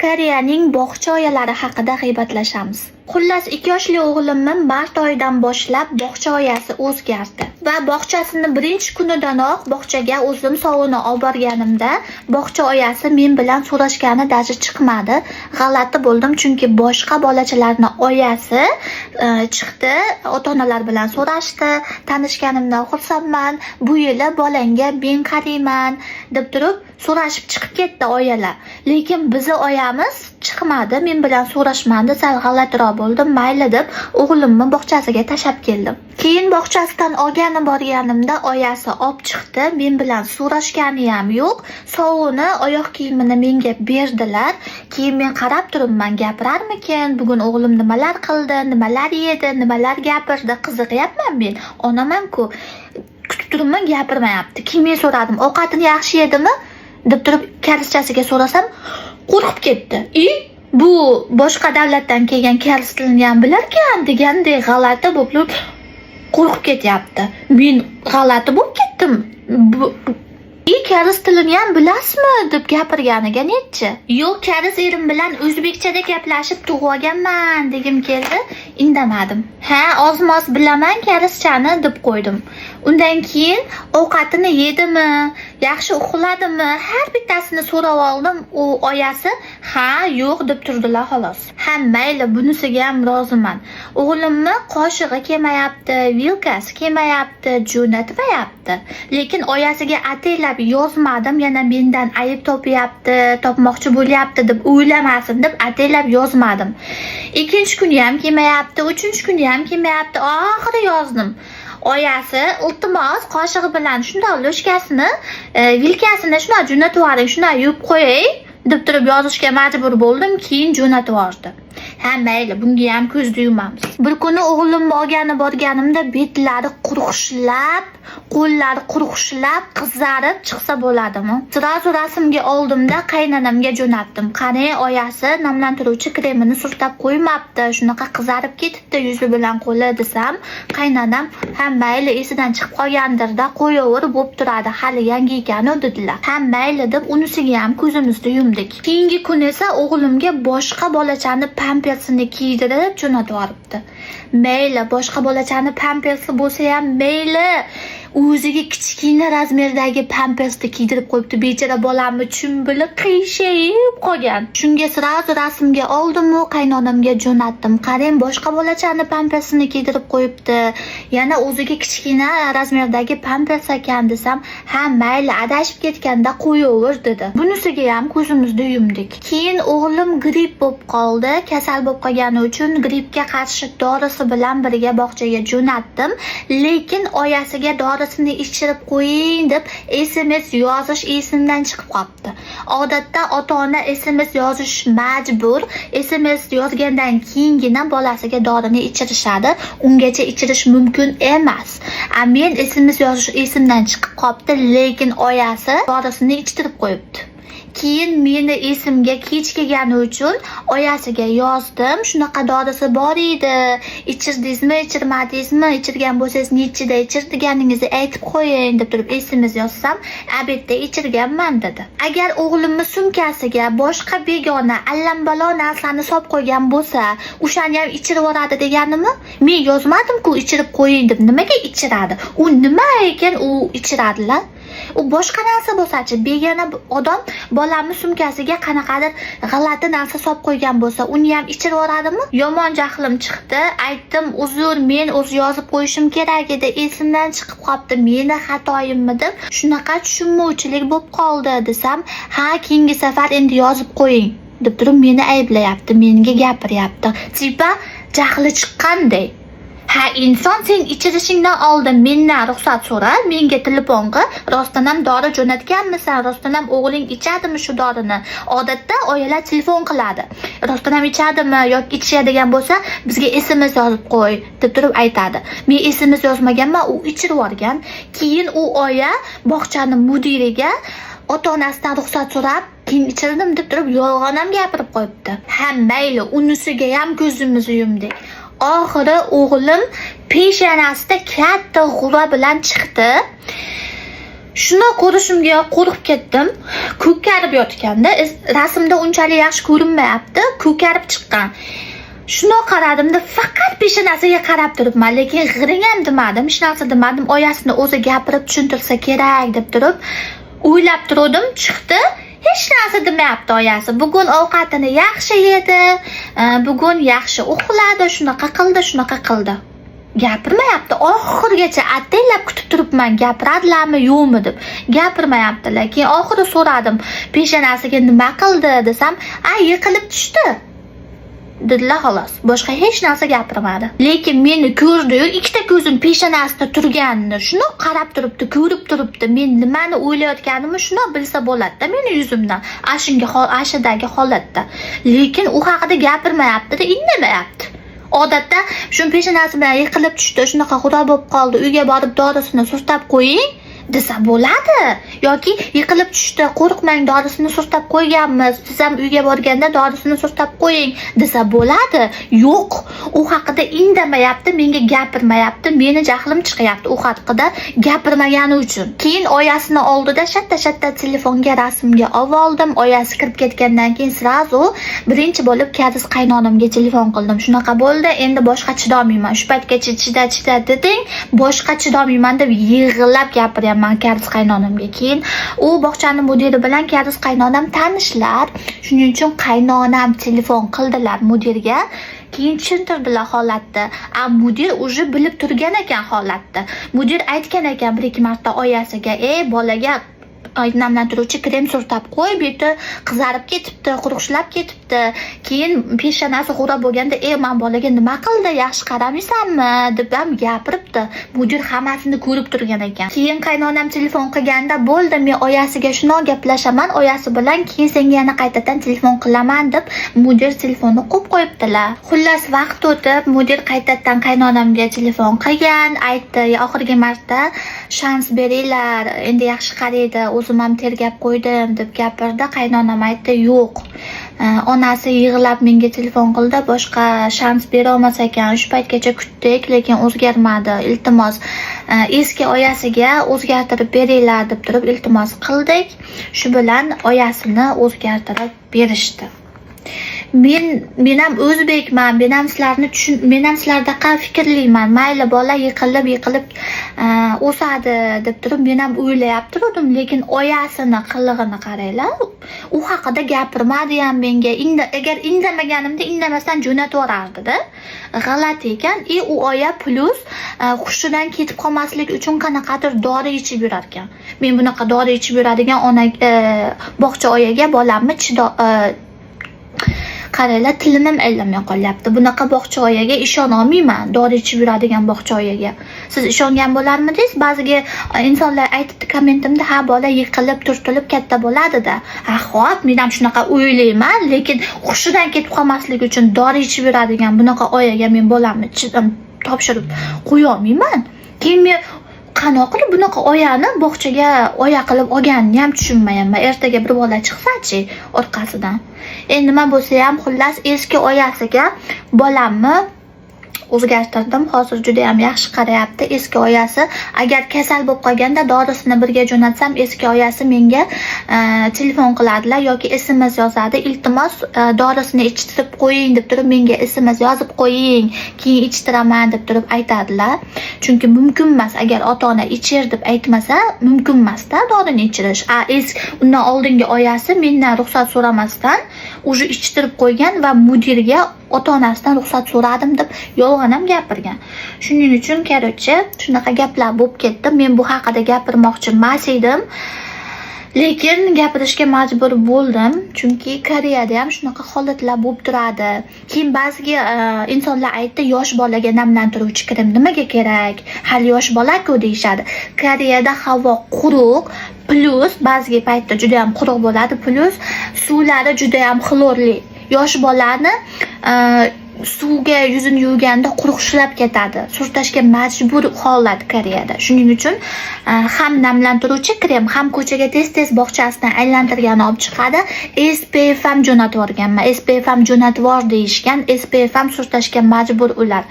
Koreyaning bog'cha oyalari haqida g'iybatlashamiz. Xullas, 2 yoshli o'g'limni mart oyidan boshlab bog'cha oyasi o'zgardi va bog'chasini birinchi kunidanoq bog'chaga o'zim sovuni olib borganimda bog'cha oyasi men bilan so'rashgani daji chiqmadi. G'alati bo'ldim, chunki boshqa bolachalarning oyasi chiqdi, ota-onalar bilan so'rashdi, tanishganimdan xursandman, bu yili bolangga men qarayman deb turib so'rashib chiqib ketdi oyalar. Lekin bizni oyamiz chiqmadi, men bilan so'rashmadi, sal g'alatiroq bo'ldim. Mayli deb o'g'limni bog'chasiga tashab keldim. Keyin bog'chasidan olgani borganimda oyasi olib chiqdi, men bilan so'rashgani ham yo'q. Sovuni, oyoq kiyimini menga berdilar. Keyin men qarab turibman, gapirarmikin, bugun o'g'lim nimalar qildi, nimalar yedi, nimalar gapirdi, qiziqyapman men. Onaman-ku. Kutib turibman, gapirmayapti. Keyin so'radim, ovqatini yaxshi yedimi deb turib karischasiga so'rasam, qo'rqib ketdi. Bu boshqa davlatdan kelgan karis tilini ham bilarkan degandek g'alati bo'lib qo'rqib ketyapti. Men g'alati bo'lib ketdim. Karis tilini ham bilasizmi deb gapirganiga nechi? Yo'q, karis erim bilan o'zbekchada gaplashib tug'ib olganman degim keldi, indamadim. Ha, ozmoz bilaman karischani deb qo'ydim. Undan keyin ovqatini yedimi, yaxshi uxladimi, har bittasini so'rab oldim. U oyasi ha, yo'q deb turdilar xolos. Ha, mayli, bunisiga ham roziman. O'g'limni qoshig'i kelmayapti, vilkasi kelmayapti, jo'natmayapti. Lekin oyasiga ataylab yozmadim, yana mendan ayib topmoqchi bo'lyapti deb o'ylamasin deb ataylab yozmadim. Ikkinchi kuni ham kelmayapti, uchinchi kuni ham kelmayapti, oxiri yozdim. Oyasi iltimos qoshig'i bilan shunday lo'shkasini, vilkasini shunday jo'natib yuboring, shunday yuvib qo'yay deb turib yozishga majbur bo'ldim, keyin jo'natib yubordi. Ha, mayli, bunga ham ko'zni yumamiz. Bir kuni o'g'limni olgani borganimda betlari quruqshilab, qo'llari quruqshilab, qizarib chiqsa bo'ladimi? Sirazu rasmga oldimda qaynonamga jo'natdim. Qani, oyasi namlantiruvchi kremini surtab qo'ymabdi, shunaqa qizarib ketibdi yuzi bilan qo'li desam, qaynonam ha, mayli, esidan chiqib qolgandir-da, qo'yaver bo'lib turadi, hali yangi ekan-u dedilar. Ha, mayli deb unisiga ham ko'zimizni yumdik. Keyingi kun esa o'g'limga boshqa bolachani pampersini kiydirib jo'natib yuboribdi. Mayli, boshqa bolachani pampersi bo'lsa ham mayli, o'ziga kichkina razmerdagi pampersni kiydirib qo'yibdi. Bechora bolamni chumbili qiyshayib qolgan. Shunga sirazu rasmga oldim-u qaynonamga jo'natdim. Qarang, boshqa bolachani pampersini kiydirib qo'yibdi. Yana o'ziga kichkina razmerdagi pampers ekan desam, ha, mayli, adashib ketganda qo'yaver dedi. Bunisiga ham ko'zimizni yumdik. Keyin o'g'lim gripp bo'lib qoldi. Kasal bo'lib qolgani uchun grippga qarshi dorisi bilan birga bog'chaga jo'natdim. Lekin oyasiga dorisini ichirib qo'ying deb SMS yozish esimdan chiqib qolibdi. Odatda ota-ona SMS yozish majbur. SMS yozgandan keyingina bolasiga dorini ichirishadi. Ungacha ichirish mumkin emas. Men SMS yozish esimdan chiqib qolibdi, lekin oyasi dorisini ichirib qo'yibdi. Keyin meni esimga kech kelgani uchun oyasiga yozdim. Shunaqa dorisi bor edi. Ichirdingizmi, ichirmadingizmi? Ichirgan bo'lsangiz nechida ichirganingizni aytib qo'ying deb turib SMS yozsam, "Albatta ichirganman" dedi. Agar o'g'limni sumkasiga boshqa begona allambalo narsani solib qo'ygan bo'lsa, o'shani ham ichirib yuboradi deganimi? Men yozmadim-ku ichirib qo'ying deb. Nimaga ichiradi? U nima ekan u ichiradilar? U boshqa narsa bo'lsa-chi, begona odam bolamni sumkasiga qanaqadir g'alati narsa solib qo'ygan bo'lsa, uni ham ichirib yuboradimi? Yomon jahlim chiqdi. Aytdim, uzr, men o'zi yozib qo'yishim kerak edi, esimdan chiqib qolibdi, meni xatoyimmi deb, shunaqa tushunmovchilik bo'lib qoldi desam, ha, keyingi safar endi yozib qo'ying deb turib meni ayblayapti, menga gapiryapti. Tipa jahli chiqqanday. Ha, inson sen ichirishingdan oldin mendan ruxsat so'ra, menga telefon qil, rostdan ham dori jo'natganmisan, rostdan ham o'g'ling ichadimi shu dorini? Odatda oyalar telefon qiladi. Rostdan ham ichadimi yoki ichadigan bo'lsa, bizga SMS yozib qo'y deb turib aytadi. Men SMS yozmaganman, u ichirib yuborgan. Keyin u oya bog'chani mudiriga ota-onasidan ruxsat so'rab, keyin ichirdim deb turib yolg'on ham gapirib qo'yibdi. Ha, mayli, unisiga ham ko'zimizni yumdik. Oxiri o'g'lim peshonasida katta g'ura bilan chiqdi. Shuni ko'rishimga qo'rqib ketdim. Ko'karib yotganda, rasmda unchalik yaxshi ko'rinmayapti, ko'karib chiqqan. Shuni qaradimda faqat peshonasiga qarab turibman, lekin g'iring ham demadim, hech narsa demadim. Oyasini o'zi gapirib tushuntirsa kerak deb turib o'ylab turdim, chiqdi. Hech narsa demayapti oyasi. Bugun ovqatini yaxshi yedi, bugun yaxshi uxladi, shunaqa qildi. Gapirmayapti. Oxirigacha ataylab kutib turibman, gapiradilarmi, yo'qmi deb. Gapirmayaptilar. Keyin oxiri so'radim, peshonasiga nima qildi desam, yiqilib tushdi. Dedilar xolos. Boshqa hech narsa gapirmadi. Lekin meni ko'rdi-yu, ikkita ko'zim peshonasida turganini, shuni qarab turibdi, ko'rib turibdi. Men nimani o'ylayotganimni shuni bilsa bo'ladi-da meni yuzimdan, ashidagi holatda. Lekin u haqida gapirmayapti-da, indamayapti. Odatda shu peshonasi bilan yiqilib tushdi, shunaqa xudo bo'lib qoldi, uyga borib dorisini surtab qo'ying desa bo'ladi. Yoki yiqilib tushdi, qo'rqmang, dorisini surtab qo'yganmiz, siz ham uyga borganda dorisini surtab qo'ying desa bo'ladi. Yo'q, u haqida indamayapti, menga gapirmayapti, meni jahlim chiqyapti u haqida gapirmagani uchun. Keyin oyasini oldida shatta telefonga rasmga oldim. Oyasi kirib ketgandan keyin srazu birinchi bo'lib Kariz qaynonamga telefon qildim. Shunaqa bo'ldi, endi boshqa chidolmayman. Shu paytgacha chida deding, boshqa chidolmayman deb yig'lab gapiryapman Kariz qaynonamga. Keyin u bog'chani mudiri bilan Kariz qaynonam tanishlar. Shuning uchun qaynonam telefon qildilar mudirga. Keyin tushuntirdilar holatni. Mudir уже bilib turgan ekan holatni. Mudir aytgan ekan bir-ikki marta oyasiga, bolaga namlantiruvchi krem surtab qo'y, beti qizarib ketibdi, quruqshilab ketibdi. Keyin peshonasi g'ura bo'lganda, men bolaga nima qildi, yaxshi qaramaysanmi deb ham gapiribdi. Mudir hammasini ko'rib turgan ekan. Keyin qaynonam telefon qilganda, bo'ldi, men oyasiga shuni gaplashaman, oyasi bilan keyin senga yana qaytadan telefon qilaman deb mudir telefonni qo'yibdilar. Xullas vaqt o'tib, mudir qaytadan qaynonamga telefon qilgan, aytdi, oxirgi marta shans beringlar, endi yaxshi qaraydi, o'zim ham tergab qo'ydim deb gapirdi. Qaynonam aytdi, yo'q. Onasi yig'lab menga telefon qildi, boshqa shans bera olmas ekan. Shu paytgacha kutdik, lekin o'zgarmadi. Iltimos eski oyasiga o'zgartirib beringlar deb turib iltimos qildik. Shu bilan oyasini o'zgartirib berishdi. Men ham o'zbekman, men ham sizlardaqa fikrliman. Mayli bola yiqilib o'sadi deb turib men ham o'ylab turdim, lekin oyasini qilig'ini qaranglar. U haqida gapirmadi ham menga. Agar indamaganimda indamasdan jo'natib yuborardi-da. G'alati ekan. U oya plus hushidan ketib qolmaslik uchun qanaqadir dori ichib yurar ekan. Men bunaqa dori ichib yuradigan bog'cha oyaga bolamni qaranglar, tilim ham aylanmay qolyapti. Bunaqa bog'cha oyaga ishona olmayman, dori ichib yuradigan bog'cha oyaga. Siz ishongan bo'larmidingiz? Ba'ziga insonlar aytibdi kommentimda, bola yiqilib, turtilib katta bo'ladi-da. Xo'p, men ham shunaqa o'ylayman, lekin hushidan ketib qolmaslik uchun dori ichib yuradigan bunaqa oyaga men bolamni topshirib qo'ya olmayman. Keyin men qanoq qilib bunaqa oyani bog'chaga oya qilib olganini ham tushunmayapman. Ertaga bir bola chiqsa-chi orqasidan. Nima bo'lsa ham, xullas eski oyasiga bolamni o'zgartirdim. Hozir juda ham yaxshi qarayapti. Eski oyasi agar kasal bo'lib qolganda dorisini birga jo'natsam, eski oyasi menga telefon qiladilar yoki SMS yozadi. Iltimos dorisini ichtirib qo'ying deb turib menga SMS yozib qo'ying, keyin ichtiraman deb turib aytadilar. Chunki mumkin emas, agar ota-ona ichir deb aytmasa, mumkin emas-da dorini ichirish. Undan oldingi oyasi mendan ruxsat so'ramasdan o'zi ichtirib qo'ygan va mudirga ota-onasidan ruxsat so'radim deb yolg'on ham gapirgan. Shuning uchun korotchi shunaqa gaplar bo'lib ketdi. Men bu haqida gapirmoqchi emas edim. Lekin gapirishga majbur bo'ldim, chunki Koreyada ham shunaqa holatlar bo'lib turadi. Keyin ba'ziga insonlar aytdi, yosh bolaga namlantiruvchi krem nimaga kerak? Hali yosh bola-ku deyshadi. Koreyada havo quruq, plus ba'ziga paytda juda ham quruq bo'ladi, plus suvlari juda ham xlorli. Yosh bolani suvga yuzini yuvganda quruq ushlab ketadi. Surtashga majbur holat Koreyada. Shuning uchun ham namlantiruvchi krem, ham ko'chaga tez-tez bog'chasidan aylantirgani olib chiqadi. SPF ham jo'natib yuborganman. SPF ham jo'natib yubor deyishgan. SPF ham surtashga majbur ular.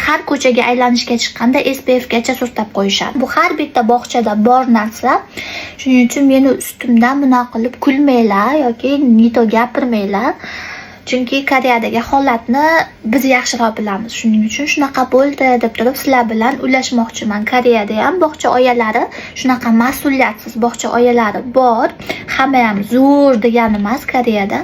Har ko'chaga aylanishga chiqqanda SPF gacha surtab qo'yishadi. Bu har bitta bog'chada bor narsa. Shuning uchun meni ustimdan bunaqa qilib kulmanglar yoki nito gapirmanglar. Chunki Koreyadagi holatni biz yaxshiroq bilamiz. Shuning uchun shunaqa bo'ldi deb turib sizlar bilan ulashmoqchiman. Koreyada ham bog'cha oyalari shunaqa mas'uliyatsiz bog'cha oyalari bor. Hamma ham zo'r degani emas Koreyada.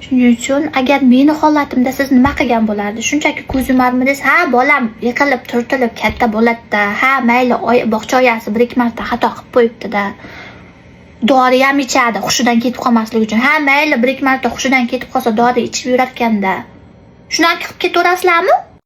Shuning uchun agar meni holatimda siz nima qilgan bo'lardi? Shunchaki ko'z yumarmidingiz? Ha, bolam yiqilib, turtilib katta bo'ladi-da. Ha, mayli, bog'cha oyasi 1-2 marta xato qilib qo'yibdi-da. Dori ham ichadi hushidan ketib qolmaslik uchun. Ha, mayli 1-2 marta hushidan ketib qolsa dori ichib yurar ekanda. Shunaqa qilib ketaverasizlarmi?